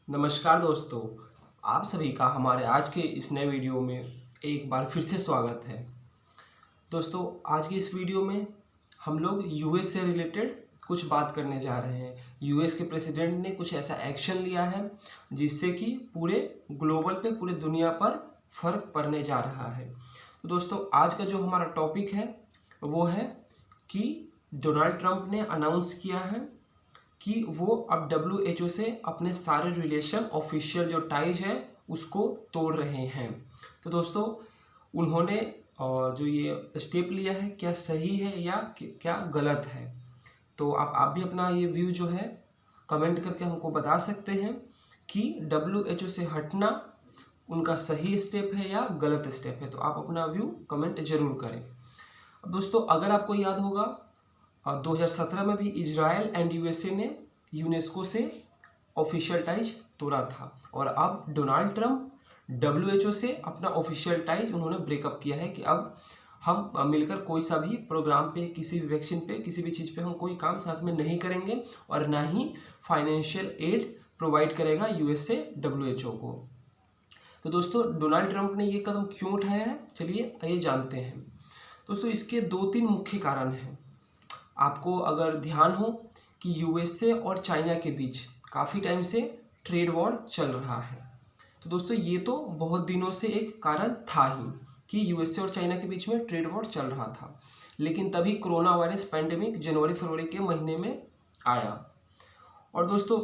नमस्कार दोस्तों, आप सभी का हमारे आज के इस नए वीडियो में एक बार फिर से स्वागत है। दोस्तों, आज की इस वीडियो में हम लोग यूएस से रिलेटेड कुछ बात करने जा रहे हैं। यूएस के प्रेसिडेंट ने कुछ ऐसा एक्शन लिया है जिससे कि पूरे ग्लोबल पे, पूरे दुनिया पर फर्क पड़ने जा रहा है। तो दोस्तों, आज का जो हमारा टॉपिक है वो है कि डोनाल्ड ट्रंप ने अनाउंस किया है कि वो अब WHO से अपने सारे रिलेशन, ऑफिशियल जो टाइज है उसको तोड़ रहे हैं। तो दोस्तों, उन्होंने जो ये स्टेप लिया है क्या सही है या क्या गलत है, तो आप भी अपना ये व्यू जो है कमेंट करके हमको बता सकते हैं कि WHO से हटना उनका सही स्टेप है या गलत स्टेप है। तो आप अपना व्यू कमेंट जरूर करें। अब दोस्तों, अगर आपको याद होगा 2017 में भी इजराइल एंड USA ने यूनेस्को से ऑफिशियल टाइज तोड़ा था और अब डोनाल्ड ट्रंप WHO से अपना ऑफिशियल टाइज उन्होंने ब्रेकअप किया है कि अब हम मिलकर कोई सा भी प्रोग्राम पे, किसी भी वैक्सीन पे, किसी भी चीज़ पे हम कोई काम साथ में नहीं करेंगे और ना ही फाइनेंशियल एड प्रोवाइड करेगा US से WHO को। तो दोस्तों, डोनाल्ड ट्रंप ने ये कदम क्यों उठाया है, चलिए ये जानते हैं। दोस्तों, इसके 2-3 मुख्य कारण हैं। आपको अगर ध्यान हो कि USA और चाइना के बीच काफ़ी टाइम से ट्रेड वॉर चल रहा है। तो दोस्तों, ये तो बहुत दिनों से एक कारण था ही कि USA और चाइना के बीच में ट्रेड वॉर चल रहा था, लेकिन तभी कोरोना वायरस पैंडेमिक जनवरी-फरवरी के महीने में आया। और दोस्तों,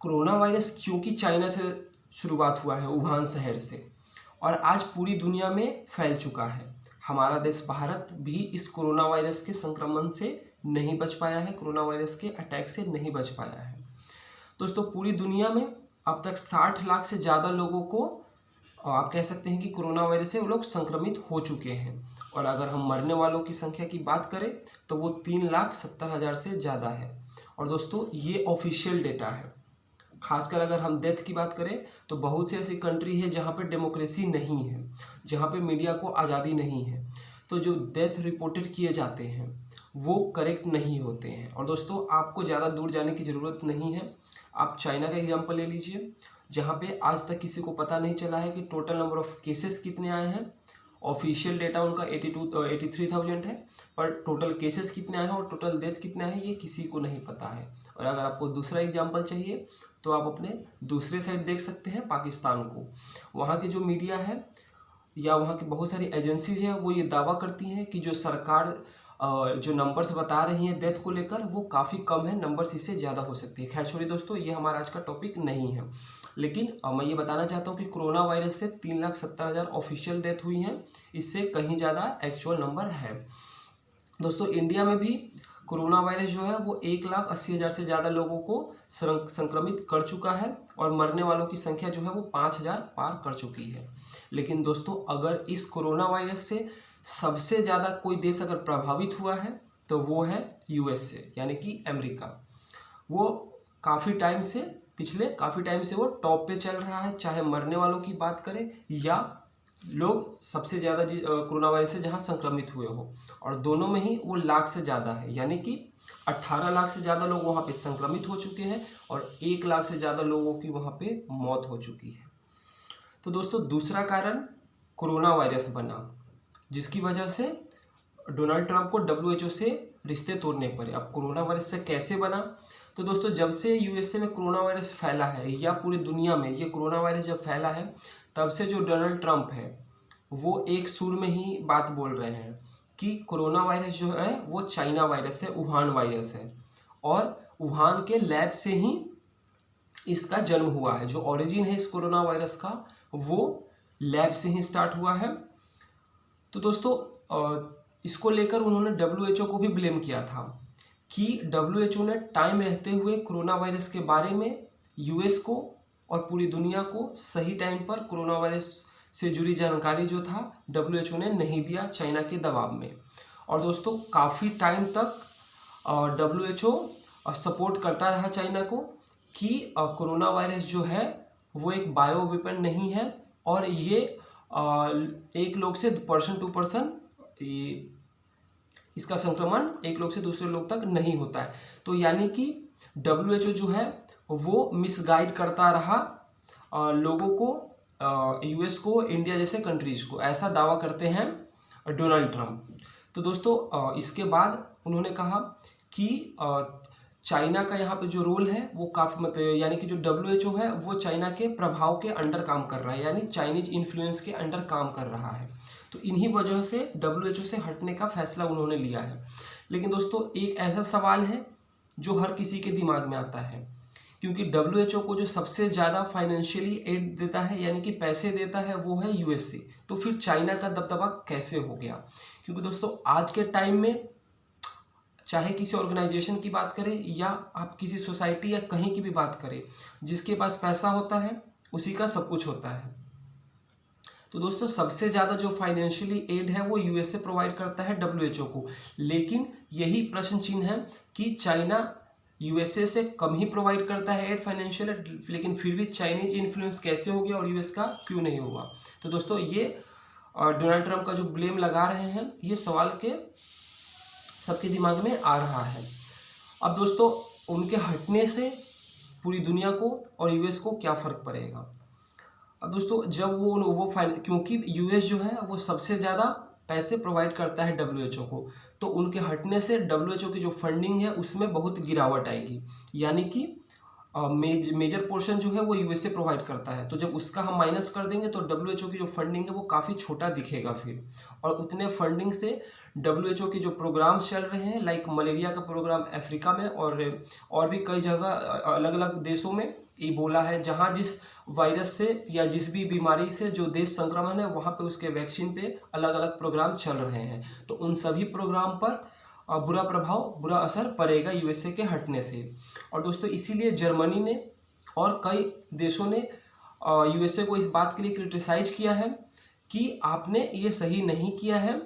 कोरोना वायरस क्योंकि चाइना से शुरुआत हुआ है, वुहान शहर से, और आज पूरी दुनिया में फैल चुका है। हमारा देश भारत भी इस कोरोना वायरस के संक्रमण से नहीं बच पाया है, कोरोना वायरस के अटैक से नहीं बच पाया है। दोस्तों, पूरी दुनिया में अब तक 60 लाख से ज़्यादा लोगों को आप कह सकते हैं कि कोरोना वायरस से वो लोग संक्रमित हो चुके हैं। और अगर हम मरने वालों की संख्या की बात करें तो वो 3,70,000 से ज़्यादा है। और दोस्तों, ये ऑफिशियल डेटा है। खासकर अगर हम डेथ की बात करें तो बहुत सी ऐसी कंट्री है जहाँ पे डेमोक्रेसी नहीं है, जहाँ पे मीडिया को आज़ादी नहीं है, तो जो डेथ रिपोर्टेड किए जाते हैं वो करेक्ट नहीं होते हैं। और दोस्तों, आपको ज़्यादा दूर जाने की ज़रूरत नहीं है। आप चाइना का एग्जांपल ले लीजिए, जहाँ पे आज तक किसी को पता नहीं चला है कि टोटल नंबर ऑफ केसेस कितने आए हैं। ऑफिशियल डेटा उनका 83,000 है, पर टोटल केसेस कितने आए हैं और टोटल डेथ कितने आए हैं ये किसी को नहीं पता है। और अगर आपको दूसरा एग्जांपल चाहिए तो आप अपने दूसरे साइड देख सकते हैं, पाकिस्तान को। वहाँ की जो मीडिया है या वहाँ की बहुत सारी एजेंसीज हैं वो ये दावा करती हैं कि जो सरकार जो नंबर्स बता रही हैं डेथ को लेकर वो काफ़ी कम है, नंबर्स इससे ज़्यादा हो सकती है। खैर छोड़िए दोस्तों, ये हमारा आज का टॉपिक नहीं है, लेकिन मैं ये बताना चाहता हूँ कि कोरोना वायरस से 3,70,000 ऑफिशियल डेथ हुई हैं, इससे कहीं ज़्यादा एक्चुअल नंबर है। दोस्तों, इंडिया में भी कोरोना वायरस जो है वो 1,80,000 से ज़्यादा लोगों को संक्रमित कर चुका है और मरने वालों की संख्या जो है वो 5,000 पार कर चुकी है। लेकिन दोस्तों, अगर इस कोरोना वायरस से सबसे ज़्यादा कोई देश अगर प्रभावित हुआ है तो वो है US से, यानी कि अमेरिका। वो पिछले काफ़ी टाइम से वो टॉप पे चल रहा है, चाहे मरने वालों की बात करें या लोग सबसे ज़्यादा कोरोना वायरस से जहाँ संक्रमित हुए हो, और दोनों में ही वो लाख से ज़्यादा है, यानी कि 18 लाख से ज़्यादा लोग वहाँ पे संक्रमित हो चुके हैं और 1 लाख से ज़्यादा लोगों की वहाँ पे मौत हो चुकी है। तो दोस्तों, दूसरा कारण कोरोना वायरस बना, जिसकी वजह से डोनाल्ड ट्रंप को WHO से रिश्ते तोड़ने पड़े। अब कोरोना वायरस से कैसे बना, तो दोस्तों, जब से USA में कोरोना वायरस फैला है या पूरी दुनिया में ये कोरोना वायरस जब फैला है, तब से जो डोनाल्ड ट्रंप है वो एक सुर में ही बात बोल रहे हैं कि कोरोना वायरस जो है वो चाइना वायरस है, वुहान वायरस है, और वुहान के लैब से ही इसका जन्म हुआ है। जो ओरिजिन है इस कोरोना वायरस का वो लैब से ही स्टार्ट हुआ है। तो दोस्तों, इसको लेकर उन्होंने WHO को भी ब्लेम किया था कि WHO ने टाइम रहते हुए कोरोना वायरस के बारे में US को और पूरी दुनिया को सही टाइम पर कोरोना वायरस से जुड़ी जानकारी जो था WHO ने नहीं दिया, चाइना के दबाव में। और दोस्तों, काफ़ी टाइम तक WHO सपोर्ट करता रहा चाइना को कि कोरोना वायरस जो है वो एक बायो वेपन नहीं है और ये एक लोग से पर्सन टू पर्सन इसका संक्रमण एक लोग से दूसरे लोग तक नहीं होता है। तो यानी कि WHO जो है वो मिसगाइड करता रहा लोगों को, यूएस को, इंडिया जैसे कंट्रीज को, ऐसा दावा करते हैं डोनाल्ड ट्रंप। तो दोस्तों इसके बाद उन्होंने कहा कि चाइना का यहाँ पे जो रोल है वो काफ़ी मतलब यानी कि जो WHO है वो चाइना के प्रभाव के अंडर काम कर रहा है, यानी चाइनीज इन्फ्लुएंस के अंडर काम कर रहा है। तो इन्हीं वजह से WHO से हटने का फैसला उन्होंने लिया है। लेकिन दोस्तों एक ऐसा सवाल है जो हर किसी के दिमाग में आता है, क्योंकि WHO को जो सबसे ज़्यादा फाइनेंशियली एड देता है यानी कि पैसे देता है वो है USA। तो फिर चाइना का दबदबा कैसे हो गया? क्योंकि दोस्तों आज के टाइम में चाहे किसी ऑर्गेनाइजेशन की बात करें या आप किसी सोसाइटी या कहीं की भी बात करें, जिसके पास पैसा होता है उसी का सब कुछ होता है। तो दोस्तों सबसे ज़्यादा जो फाइनेंशियली एड है वो USA प्रोवाइड करता है WHO को। लेकिन यही प्रश्न चिन्ह है कि चाइना USA से कम ही प्रोवाइड करता है एड फाइनेंशियल, लेकिन फिर भी चाइनीज इन्फ्लुएंस कैसे हो गया और US का क्यों नहीं हुआ? तो दोस्तों ये डोनाल्ड ट्रंप का जो ब्लेम लगा रहे हैं ये सवाल के सबके दिमाग में आ रहा है। अब दोस्तों उनके हटने से पूरी दुनिया को और US को क्या फ़र्क पड़ेगा? अब दोस्तों जब वो क्योंकि US जो है वो सबसे ज़्यादा पैसे प्रोवाइड करता है WHO को, तो उनके हटने से WHO की जो फंडिंग है उसमें बहुत गिरावट आएगी, यानी कि मेजर पोर्शन जो है वो USA प्रोवाइड करता है। तो जब उसका हम माइनस कर देंगे तो WHO की जो फंडिंग है वो काफ़ी छोटा दिखेगा फिर, और उतने फंडिंग से WHO के जो प्रोग्राम्स चल रहे हैं लाइक मलेरिया का प्रोग्राम अफ्रीका में और भी कई जगह अलग अलग देशों में इबोला है, जहाँ जिस वायरस से या जिस भी बीमारी से जो देश संक्रमण है वहाँ पे उसके वैक्सीन पे अलग अलग प्रोग्राम चल रहे हैं। तो उन सभी प्रोग्राम पर बुरा असर पड़ेगा USA के हटने से। और दोस्तों इसीलिए जर्मनी ने और कई देशों ने USA को इस बात के लिए क्रिटिसाइज किया है कि आपने ये सही नहीं किया है।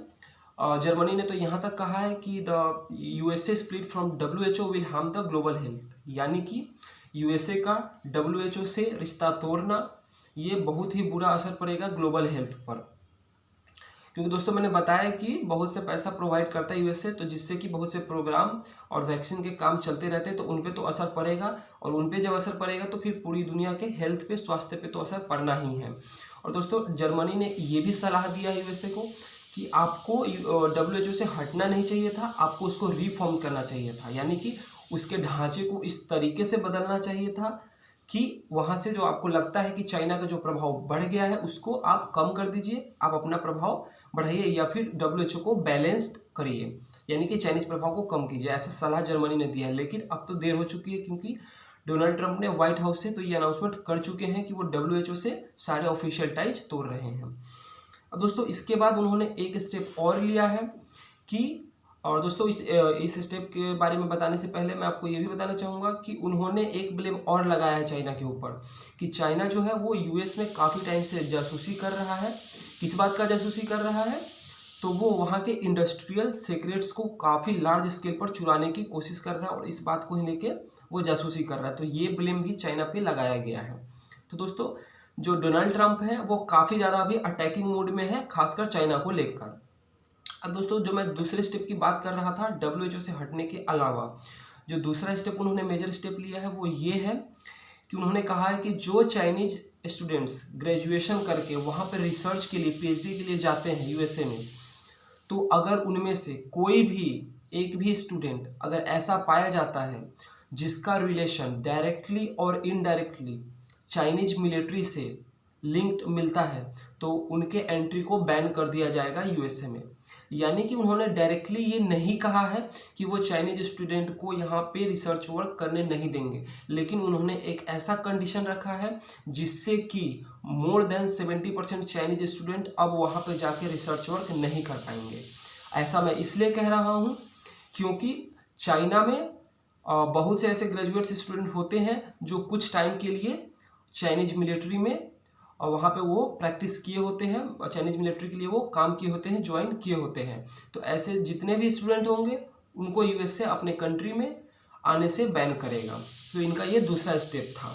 जर्मनी ने तो यहाँ तक कहा है कि the USA split from WHO will harm the global health, यानी कि USA का WHO से रिश्ता तोड़ना ये बहुत ही बुरा असर पड़ेगा ग्लोबल हेल्थ पर। क्योंकि दोस्तों मैंने बताया कि बहुत से पैसा प्रोवाइड करता है USA, तो जिससे कि बहुत से प्रोग्राम और वैक्सीन के काम चलते रहते हैं, तो उन पे तो असर पड़ेगा, और उन पे जब असर पड़ेगा तो फिर पूरी दुनिया के हेल्थ पे, स्वास्थ्य पे तो असर पड़ना ही है। और दोस्तों जर्मनी ने ये भी सलाह दिया है USA को कि आपको WHO से हटना नहीं चाहिए था, आपको उसको रिफॉर्म करना चाहिए था, यानी कि उसके ढांचे को इस तरीके से बदलना चाहिए था कि वहाँ से जो आपको लगता है कि चाइना का जो प्रभाव बढ़ गया है उसको आप कम कर दीजिए, आप अपना प्रभाव बढ़ाइए, या फिर WHO को बैलेंस्ड करिए, यानी कि चाइनीज प्रभाव को कम कीजिए। ऐसा सलाह जर्मनी ने दिया है। लेकिन अब तो देर हो चुकी है, क्योंकि डोनाल्ड ट्रंप ने व्हाइट हाउस से तो ये अनाउंसमेंट कर चुके हैं कि वो WHO से सारे ऑफिशियल टाइज तोड़ रहे हैं। अब दोस्तों इसके बाद उन्होंने एक स्टेप और लिया है कि, और दोस्तों इस स्टेप के बारे में बताने से पहले मैं आपको ये भी बताना चाहूँगा कि उन्होंने एक ब्लेम और लगाया है चाइना के ऊपर कि चाइना जो है वो US में काफ़ी टाइम से जासूसी कर रहा है। किस बात का जासूसी कर रहा है? तो वो वहाँ के इंडस्ट्रियल सीक्रेट्स को काफ़ी लार्ज स्केल पर चुराने की कोशिश कर रहा है, और इस बात को ही लेके वो जासूसी कर रहा है। तो ये ब्लेम भी चाइना पे लगाया गया है। तो दोस्तों जो डोनाल्ड ट्रंप है वो काफ़ी ज़्यादा अभी अटैकिंग मूड में है, खासकर चाइना को लेकर। अब दोस्तों जो मैं दूसरे स्टेप की बात कर रहा था WHO से हटने के अलावा, जो दूसरा स्टेप उन्होंने मेजर स्टेप लिया है वो ये है कि उन्होंने कहा है कि जो चाइनीज स्टूडेंट्स ग्रेजुएशन करके वहाँ पर रिसर्च के लिए PhD के लिए जाते हैं USA में, तो अगर उनमें से कोई भी एक भी स्टूडेंट अगर ऐसा पाया जाता है जिसका रिलेशन डायरेक्टली और इनडायरेक्टली चाइनीज मिलिट्री से लिंक्ड मिलता है, तो उनके एंट्री को बैन कर दिया जाएगा USA में। यानी कि उन्होंने डायरेक्टली ये नहीं कहा है कि वो चाइनीज स्टूडेंट को यहाँ पे रिसर्च वर्क करने नहीं देंगे, लेकिन उन्होंने एक ऐसा कंडीशन रखा है जिससे कि मोर देन 70% चाइनीज स्टूडेंट अब वहाँ पे जाके रिसर्च वर्क नहीं कर पाएंगे। ऐसा मैं इसलिए कह रहा हूँ क्योंकि चाइना में बहुत से ऐसे ग्रेजुएट स्टूडेंट होते हैं जो कुछ टाइम के लिए चाइनीज मिलिट्री में और वहाँ पे वो प्रैक्टिस किए होते हैं, चाइनीज मिलिट्री के लिए वो काम किए होते हैं, ज्वाइन किए होते हैं। तो ऐसे जितने भी स्टूडेंट होंगे उनको US से अपने कंट्री में आने से बैन करेगा। तो इनका ये दूसरा स्टेप था।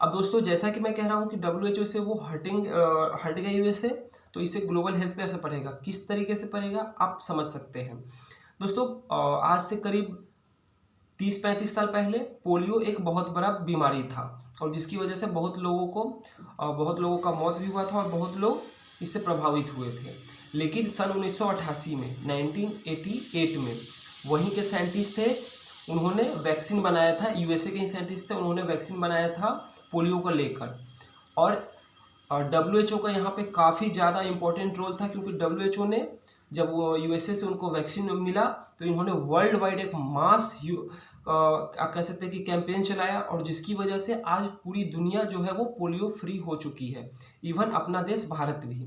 अब दोस्तों जैसा कि मैं कह रहा हूँ कि WHO से वो हट गए US से, तो इससे ग्लोबल हेल्थ पे असर पड़ेगा। किस तरीके से पड़ेगा आप समझ सकते हैं। दोस्तों आज से करीब 30-35 साल पहले पोलियो एक बहुत बड़ा बीमारी था और जिसकी वजह से बहुत लोगों का मौत भी हुआ था और बहुत लोग इससे प्रभावित हुए थे। लेकिन सन 1988 में 1988 में वहीं के साइंटिस्ट थे, उन्होंने वैक्सीन बनाया था। यूएसए के साइंटिस्ट थे, उन्होंने वैक्सीन बनाया था पोलियो को लेकर। और WHO का यहाँ पे काफ़ी ज़्यादा इम्पोर्टेंट रोल था, क्योंकि WHO ने जब वो यूएसए से उनको वैक्सीन मिला तो इन्होंने वर्ल्ड वाइड एक मास आप कह सकते हैं कि कैंपेन चलाया, और जिसकी वजह से आज पूरी दुनिया जो है वो पोलियो फ्री हो चुकी है। इवन अपना देश भारत भी।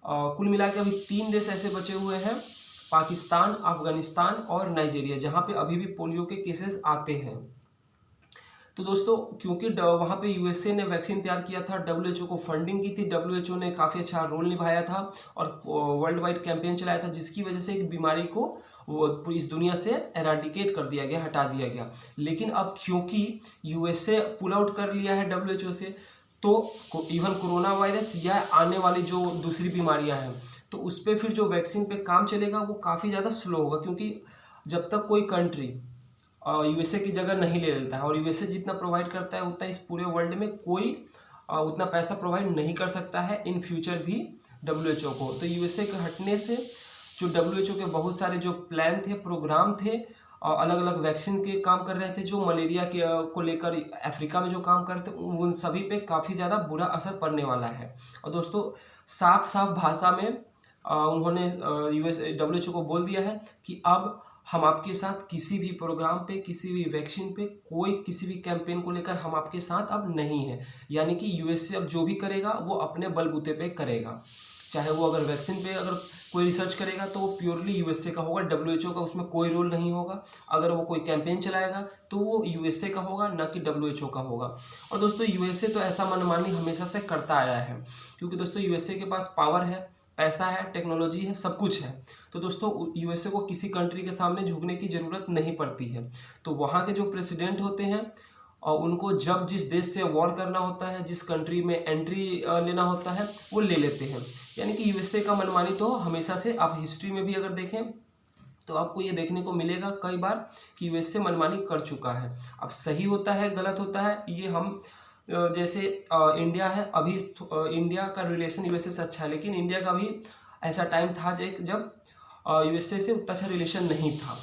कुल मिला के अभी 3 देश ऐसे बचे हुए हैं, पाकिस्तान, अफगानिस्तान और नाइजीरिया, जहाँ पे अभी भी पोलियो के केसेस आते हैं। तो दोस्तों, क्योंकि वहाँ पे यूएसए ने वैक्सीन तैयार किया था, WHO को फंडिंग की थी, WHO ने काफ़ी अच्छा रोल निभाया था और वर्ल्ड वाइड कैंपेन चलाया था, जिसकी वजह से एक बीमारी को वो इस दुनिया से एराडिकेट कर दिया गया, हटा दिया गया। लेकिन अब क्योंकि यूएसए पुल आउट कर लिया है WHO से, तो इवन कोरोना वायरस या आने वाली जो दूसरी बीमारियां हैं, तो उस पर फिर जो वैक्सीन पे काम चलेगा वो काफ़ी ज़्यादा स्लो होगा, क्योंकि जब तक कोई कंट्री यूएसए की जगह नहीं ले लेता है, और यूएसए जितना प्रोवाइड करता है उतना इस पूरे वर्ल्ड में कोई उतना पैसा प्रोवाइड नहीं कर सकता है इन फ्यूचर भी WHO को। तो यूएसए के हटने से जो WHO के बहुत सारे जो प्लान थे, प्रोग्राम थे, अलग अलग वैक्सीन के काम कर रहे थे, जो मलेरिया के को लेकर अफ्रीका में जो काम कर रहे थे, उन सभी पे काफ़ी ज़्यादा बुरा असर पड़ने वाला है। और दोस्तों, साफ साफ भाषा में उन्होंने WHO को बोल दिया है कि अब हम आपके साथ किसी भी प्रोग्राम पे, किसी भी वैक्सीन पे, किसी भी कैंपेन को लेकर हम आपके साथ अब नहीं है। यानी कि यूएसए अब जो भी करेगा वो अपने बलबूते पे करेगा। चाहे वो अगर वैक्सीन पे अगर कोई रिसर्च करेगा तो वो प्योरली यूएसए का होगा, WHO का उसमें कोई रोल नहीं होगा। अगर वो कोई कैंपेन चलाएगा तो वो यूएसए का होगा, ना कि WHO का होगा। और दोस्तों, यूएसए तो ऐसा मनमानी हमेशा से करता आया है, क्योंकि दोस्तों यूएसए के पास पावर है, पैसा है, टेक्नोलॉजी है, सब कुछ है। तो दोस्तों, यूएसए को किसी कंट्री के सामने झुकने की ज़रूरत नहीं पड़ती है। तो वहाँ के जो प्रेसिडेंट होते हैं और उनको जब जिस देश से वॉर करना होता है, जिस कंट्री में एंट्री लेना होता है, वो ले लेते हैं। यानी कि यूएसए का मनमानी तो हमेशा से, आप हिस्ट्री में भी अगर देखें तो आपको ये देखने को मिलेगा कई बार कि यूएसए मनमानी कर चुका है। अब सही होता है, गलत होता है, ये हम जैसे इंडिया है, अभी इंडिया का रिलेशन यूएसए से अच्छा है, लेकिन इंडिया का भी ऐसा टाइम था जब यूएसए से उतना अच्छा रिलेशन नहीं था।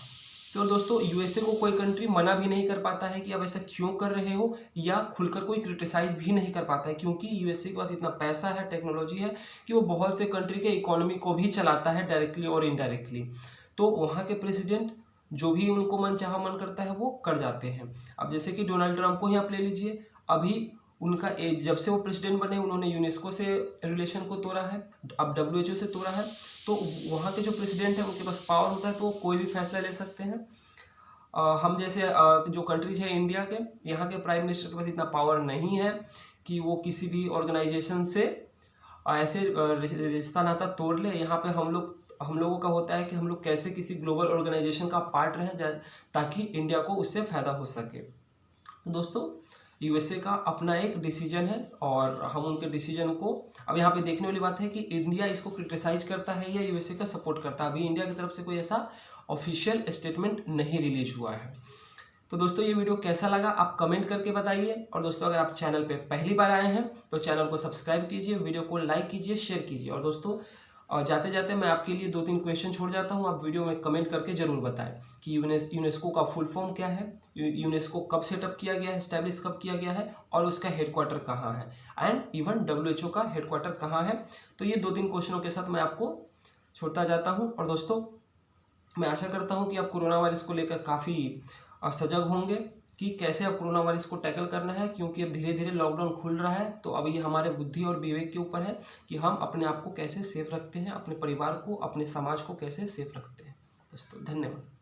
तो दोस्तों, यूएसए को कोई कंट्री मना भी नहीं कर पाता है कि आप ऐसा क्यों कर रहे हो, या खुलकर कोई क्रिटिसाइज भी नहीं कर पाता है, क्योंकि यूएसए के पास इतना पैसा है, टेक्नोलॉजी है कि वो बहुत से कंट्री के इकोनॉमी को भी चलाता है, डायरेक्टली और इनडायरेक्टली। तो वहाँ के प्रेसिडेंट जो भी उनको मन चाहा मन करता है वो कर जाते हैं। अब जैसे कि डोनाल्ड ट्रंप को ही आप ले लीजिए, अभी उनका जब से वो प्रेसिडेंट बने उन्होंने यूनेस्को से रिलेशन को तोड़ा है, अब WHO से तोड़ा है। तो वहाँ के जो प्रेसिडेंट हैं उनके पास पावर होता है, तो वो कोई भी फैसला ले सकते हैं। हम जैसे जो कंट्रीज है इंडिया के, यहाँ के प्राइम मिनिस्टर के पास इतना पावर नहीं है कि वो किसी भी ऑर्गेनाइजेशन से ऐसे रिश्ता नाता तोड़ ले। यहाँ पे हम लोगों का होता है कि हम लोग कैसे किसी ग्लोबल ऑर्गेनाइजेशन का पार्ट रहें, ताकि इंडिया को उससे फ़ायदा हो सके। तो दोस्तों, यूएसए का अपना एक डिसीजन है और हम उनके डिसीजन को, अब यहाँ पे देखने वाली बात है कि इंडिया इसको क्रिटिसाइज करता है या यूएसए का सपोर्ट करता है। अभी इंडिया की तरफ से कोई ऐसा ऑफिशियल स्टेटमेंट नहीं रिलीज हुआ है। तो दोस्तों, ये वीडियो कैसा लगा आप कमेंट करके बताइए। और दोस्तों, अगर आप चैनल पे पहली बार आए हैं तो चैनल को सब्सक्राइब कीजिए, वीडियो को लाइक कीजिए, शेयर कीजिए। और दोस्तों, जाते जाते मैं आपके लिए 2-3 क्वेश्चन छोड़ जाता हूँ, आप वीडियो में कमेंट करके ज़रूर बताएं कि यूनेस्को का फुल फॉर्म क्या है, यूनेस्को कब सेटअप किया गया है, एस्टैब्लिश कब किया गया है, और उसका हेडक्वार्टर कहाँ है, एंड इवन WHO का हेडक्वार्टर कहाँ है। तो ये 2-3 क्वेश्चनों के साथ मैं आपको छोड़ता जाता हूँ। और दोस्तों, मैं आशा करता हूँ कि आप कोरोना वायरस को लेकर काफ़ी सजग होंगे कि कैसे अब कोरोना वायरस को टैकल करना है, क्योंकि अब धीरे धीरे लॉकडाउन खुल रहा है। तो अब ये हमारे बुद्धि और विवेक के ऊपर है कि हम अपने आप को कैसे सेफ रखते हैं, अपने परिवार को, अपने समाज को कैसे सेफ रखते हैं। दोस्तों, धन्यवाद।